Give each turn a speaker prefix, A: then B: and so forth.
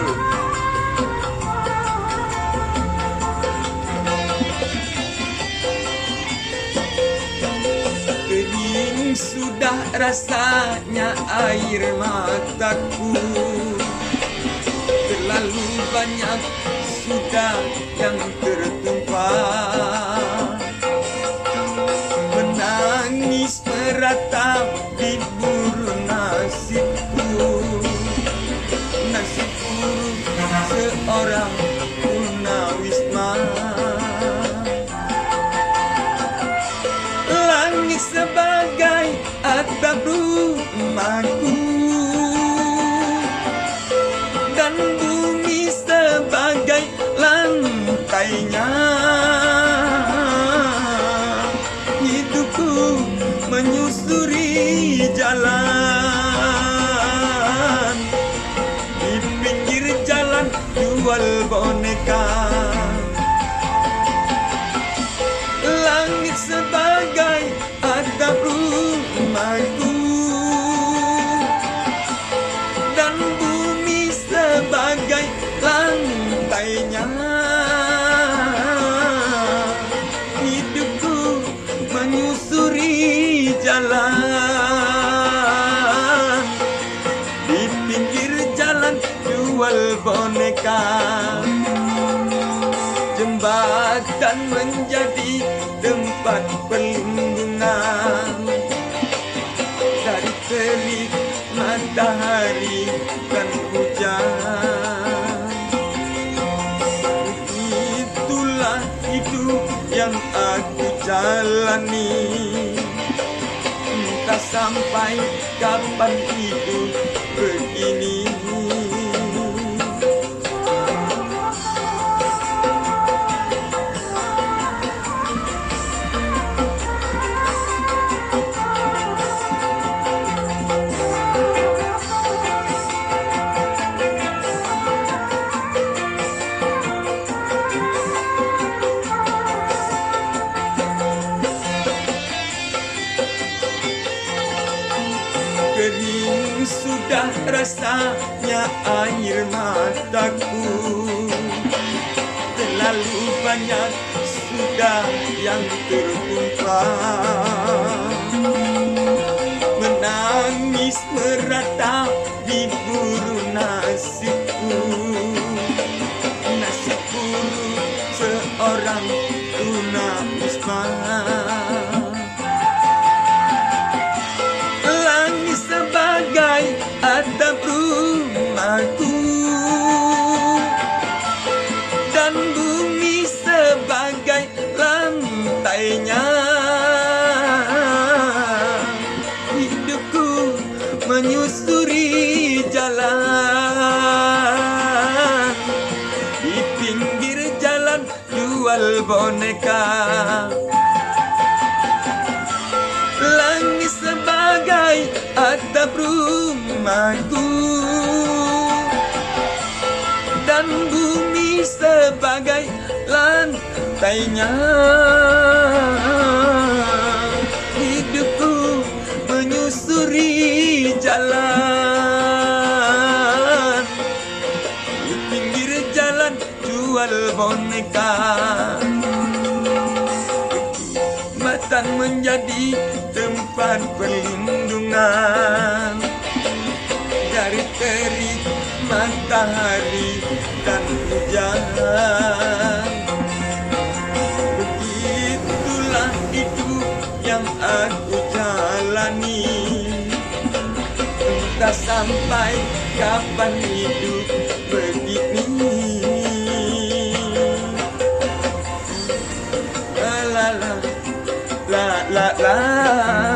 A: betul. Kering sudah rasanya air mataku, terlalu banyak sudah yang tertumpah. Menangis meratap di buru nasibku, nasib buruk seorang tunawisma. Langit sebagai atap rumahku, dan bumi sebagai lantainya. Hidupku menyusuri jalan, di pinggir jalan jual boneka. Langit sebagai atap rumahku, dan bumi sebagai lantainya. Hidupku menyusuri jalan, di pinggir jalan jual boneka. Jembatan menjadi tempat perlindungan dari terik matahari dan hujan. Itulah hidup yang aku jalani, entah sampai kapan hidup begini. Kering sudah rasanya air mataku, terlalu banyak sudah yang tertumpah. Menangis meratap di buru nasibku, nasib buruk seorang tunawisma. Sebagai atap rumahku, dan bumi sebagai lantainya. Hidupku menyusuri jalan, di pinggir jalan jual boneka. Langit sebagai atap rumahku, dan bumi sebagai lantainya. Hidupku menyusuri jalan, di pinggir jalan jual boneka. Jembatan menjadi tempat perlindungan dari terik matahari dan hujan. Begitulah hidup yang aku jalani, entah sampai kapan hidup begini. La la la la la.